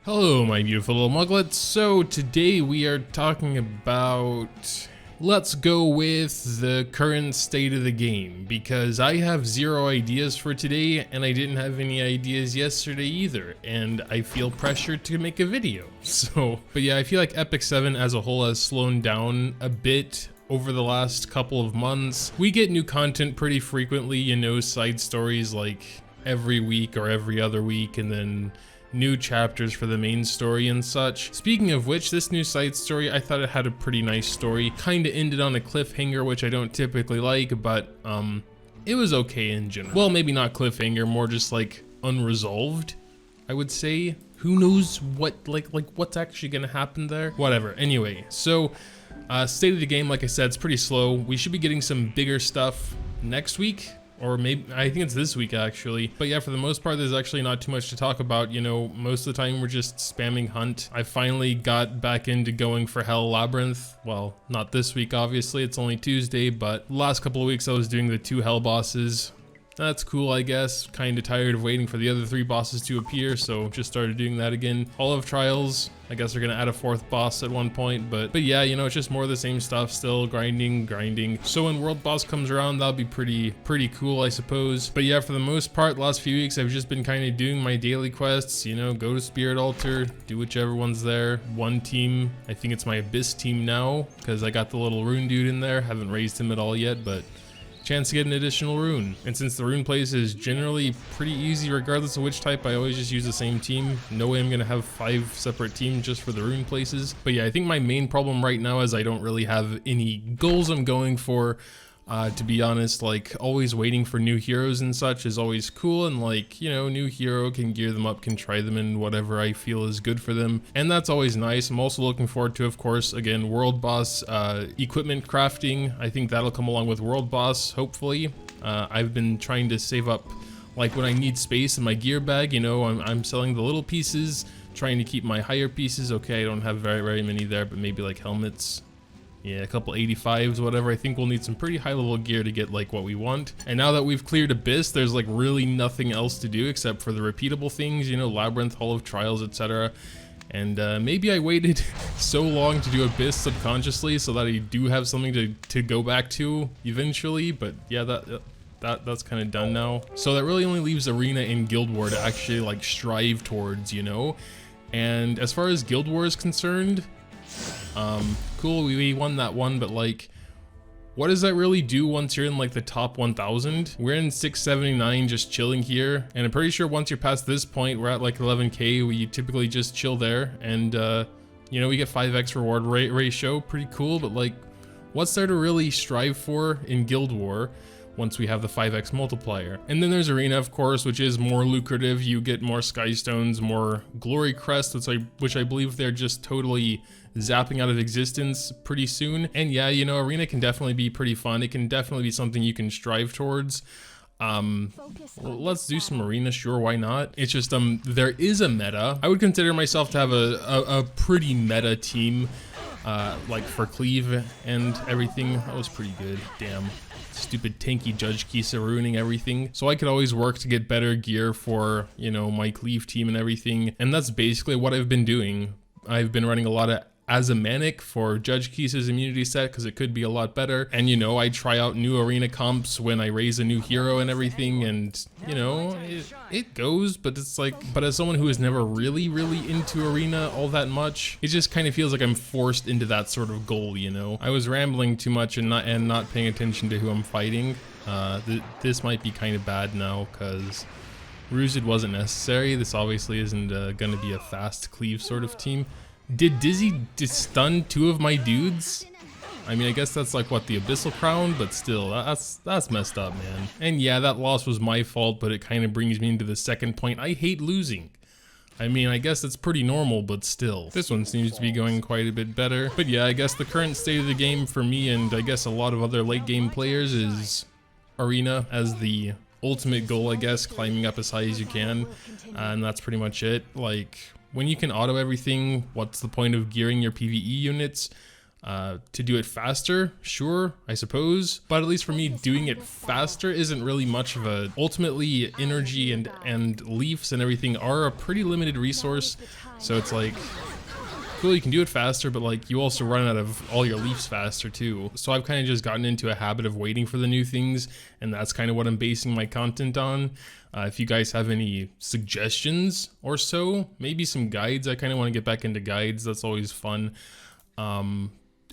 Hello my beautiful little Moglets. So today we are talking about, let's go with the current state of the game, because I have zero ideas for today and I didn't have any ideas yesterday either, and I feel pressured to make a video. But yeah, I feel like Epic 7 as a whole has slowed down a bit over the last couple of months. We get new content pretty frequently, you know, side stories like every week or every other week, and then new chapters for the main story and such. Speaking of which, this new side story, I thought it had a pretty nice story. Kinda ended on a cliffhanger, which I don't typically like, but it was okay in general. Well, maybe not cliffhanger, more just like unresolved, I would say. Who knows what, like what's actually gonna happen there? Whatever, anyway. So, state of the game, like I said, it's pretty slow. We should be getting some bigger stuff next week. Or maybe, I think it's this week actually. But yeah, for the most part, there's actually not too much to talk about. You know, most of the time we're just spamming hunt. I finally got back into going for Hell Labyrinth. Well, not this week, obviously. It's only Tuesday, but the last couple of weeks I was doing the 2 Hell bosses. That's cool, I guess. Kind of tired of waiting for the other 3 bosses to appear, so just started doing that again. Hall of Trials, I guess they're gonna add a 4th boss at one point, but yeah, you know, it's just more of the same stuff, still grinding. So when World Boss comes around, that'll be pretty cool, I suppose. But yeah, for the most part, the last few weeks, I've just been kind of doing my daily quests, you know, go to Spirit Altar, do whichever one's there. One team, I think it's my Abyss team now, because I got the little rune dude in there, haven't raised him at all yet, but chance to get an additional rune. And since the rune place is generally pretty easy regardless of which type, I always just use the same team. No way I'm gonna have 5 separate teams just for the rune places. But yeah, I think my main problem right now is I don't really have any goals I'm going for. To be honest, like always waiting for new heroes and such is always cool, and like, you know, new hero can gear them up, can try them in whatever I feel is good for them, and that's always nice. I'm also looking forward to, of course, again, World Boss equipment crafting. I think that'll come along with World Boss, hopefully. I've been trying to save up, like when I need space in my gear bag, you know, I'm selling the little pieces, trying to keep my higher pieces. Okay, I don't have very many there, but maybe like helmets. Yeah, a couple 85s, whatever. I think we'll need some pretty high level gear to get like what we want. And now that we've cleared Abyss, there's like really nothing else to do except for the repeatable things, you know, Labyrinth, Hall of Trials, etc. And maybe I waited so long to do Abyss subconsciously so that I do have something to go back to eventually. But yeah, that's kind of done now. So that really only leaves Arena and Guild War to actually like strive towards, you know. And as far as Guild War is concerned, cool, we won that one, but like, what does that really do once you're in like the top 1000? We're in 679 just chilling here, and I'm pretty sure once you're past this point, we're at like 11k, we typically just chill there, and you know, we get 5x reward ratio, pretty cool, but like, what's there to really strive for in Guild War once we have the 5x multiplier? And then there's Arena, of course, which is more lucrative. You get more Sky Stones, more Glory Crests, which I believe they're just totally zapping out of existence pretty soon. And yeah, you know, Arena can definitely be pretty fun. It can definitely be something you can strive towards. Let's do some Arena, sure, why not? It's just, there is a meta. I would consider myself to have a pretty meta team, like for Cleave and everything. That was pretty good, damn. Stupid tanky Judge Kisa ruining everything. So I could always work to get better gear for, you know, my Cleave team and everything. And that's basically what I've been doing. I've been running a lot of Asomanic for Judge Kisa's immunity set because it could be a lot better. And you know, I try out new arena comps when I raise a new hero and everything, and you know, it goes, but it's like, but as someone who is never really into arena all that much, it just kind of feels like I'm forced into that sort of goal, you know. I was rambling too much and not paying attention to who I'm fighting. This might be kind of bad now because Rooted wasn't necessary. This obviously isn't gonna be a fast Cleave sort of team. Did Dizzy stun 2 of my dudes? I mean, I guess that's like what, the Abyssal Crown, but still, that's messed up, man. And yeah, that loss was my fault, but it kind of brings me into the second point. I hate losing. I mean, I guess it's pretty normal, but still. This one seems to be going quite a bit better. But yeah, I guess the current state of the game for me, and I guess a lot of other late game players, is Arena as the ultimate goal, I guess, climbing up as high as you can. And that's pretty much it. Like, when you can auto everything, what's the point of gearing your PvE units? To do it faster, sure, I suppose, but at least for me, doing it faster isn't really much of a. Ultimately, energy and leaves and everything are a pretty limited resource, so it's like, cool, you can do it faster, but like you also run out of all your leaves faster too. So I've kind of just gotten into a habit of waiting for the new things, and that's kind of what I'm basing my content on. If you guys have any suggestions or so, maybe some guides. I kind of want to get back into guides. That's always fun.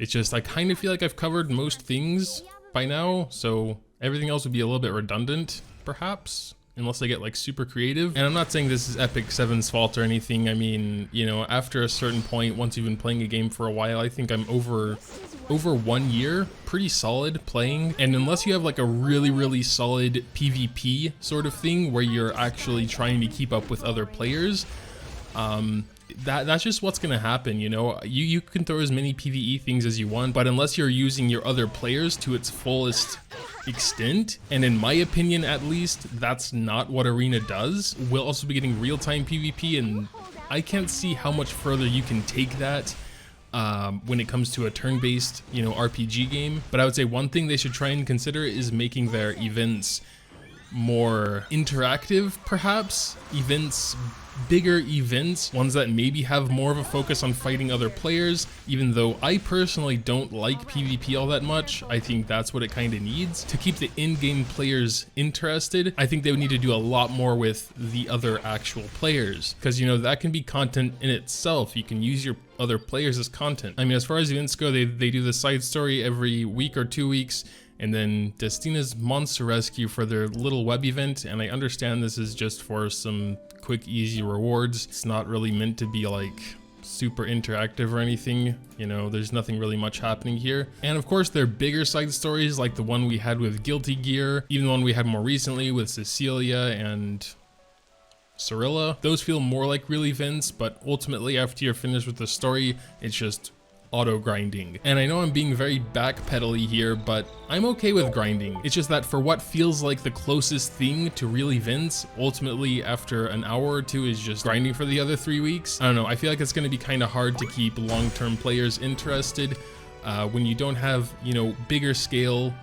It's just, I kind of feel like I've covered most things by now, so everything else would be a little bit redundant, perhaps, unless I get like super creative. And I'm not saying this is Epic 7's fault or anything. I mean, you know, after a certain point, once you've been playing a game for a while, I think I'm over 1 year, pretty solid playing. And unless you have like a really solid PvP sort of thing where you're actually trying to keep up with other players, that's just what's gonna happen, you know. You can throw as many PvE things as you want, but unless you're using your other players to its fullest extent, and in my opinion at least, that's not what Arena does. We'll also be getting real-time PvP, and I can't see how much further you can take that when it comes to a turn-based, you know, RPG game. But I would say one thing they should try and consider is making their events more interactive, perhaps. Bigger events, ones that maybe have more of a focus on fighting other players. Even though I personally don't like PvP all that much, I think that's what it kind of needs to keep the in-game players interested. I think they would need to do a lot more with the other actual players, because, you know, that can be content in itself. You can use your other players as content. I mean, as far as events go, they do the side story every week or 2 weeks, and then Destina's Monster Rescue for their little web event. And I understand this is just for some quick, easy rewards. It's not really meant to be like super interactive or anything. You know, there's nothing really much happening here. And of course, there are bigger side stories like the one we had with Guilty Gear, even the one we had more recently with Cecilia and Cirilla. Those feel more like real events, but ultimately after you're finished with the story, it's just auto grinding. And I know I'm being very backpedally here, but I'm okay with grinding. It's just that for what feels like the closest thing to real events, ultimately after an hour or two is just grinding for the other 3 weeks. I don't know, I feel like it's gonna be kind of hard to keep long-term players interested when you don't have, you know, bigger scale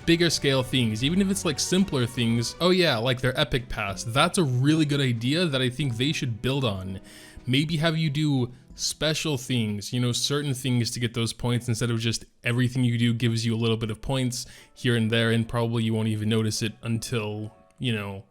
things, even if it's like simpler things. Oh yeah, like their Epic Pass. That's a really good idea that I think they should build on. Maybe have you do special things, you know, certain things to get those points instead of just everything you do gives you a little bit of points here and there, and probably you won't even notice it until, you know,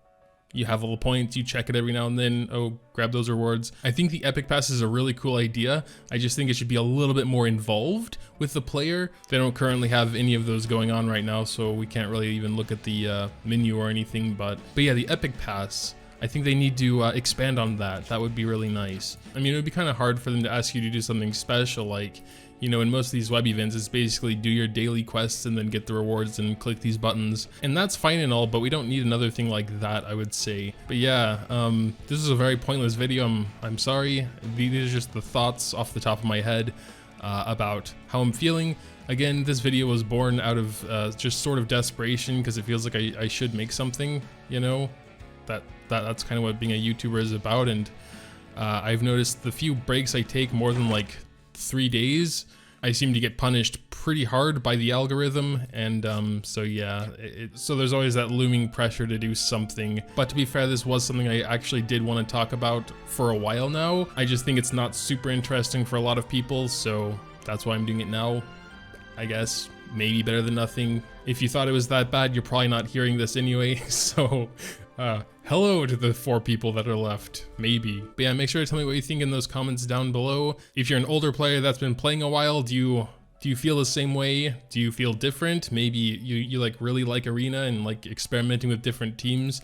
you have all the points, you check it every now and then, oh, grab those rewards. I think the Epic Pass is a really cool idea. I just think it should be a little bit more involved with the player. They don't currently have any of those going on right now, so we can't really even look at the menu or anything, but yeah, the Epic Pass, I think they need to expand on that. That would be really nice. I mean, it would be kind of hard for them to ask you to do something special, like, you know, in most of these web events, it's basically do your daily quests and then get the rewards and click these buttons. And that's fine and all, but we don't need another thing like that, I would say. But yeah, this is a very pointless video. I'm sorry. These are just the thoughts off the top of my head about how I'm feeling. Again, this video was born out of just sort of desperation, because it feels like I should make something, you know? That's kind of what being a YouTuber is about. And I've noticed the few breaks I take, more than like 3 days, I seem to get punished pretty hard by the algorithm. And so yeah, so there's always that looming pressure to do something. But to be fair, this was something I actually did want to talk about for a while now. I just think it's not super interesting for a lot of people, so that's why I'm doing it now, I guess. Maybe better than nothing. If you thought it was that bad, you're probably not hearing this anyway. So hello to the 4 people that are left, maybe. But yeah, make sure to tell me what you think in those comments down below. If you're an older player that's been playing a while, do you feel the same way? Do you feel different? Maybe you like really like Arena and like experimenting with different teams.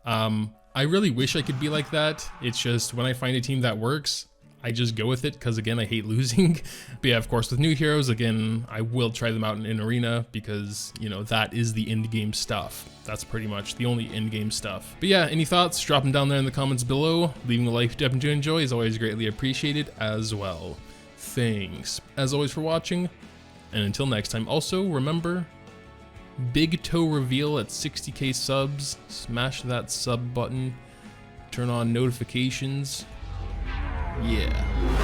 I really wish I could be like that. It's just when I find a team that works, I just go with it, because again, I hate losing. But yeah, of course, with new heroes, again, I will try them out in Arena, because, you know, that is the end game stuff. That's pretty much the only end game stuff. But yeah, any thoughts? Drop them down there in the comments below. Leaving a like if you happen to enjoy is always greatly appreciated as well. Thanks, as always, for watching, and until next time. Also, remember, big toe reveal at 60k subs. Smash that sub button. Turn on notifications. Yeah.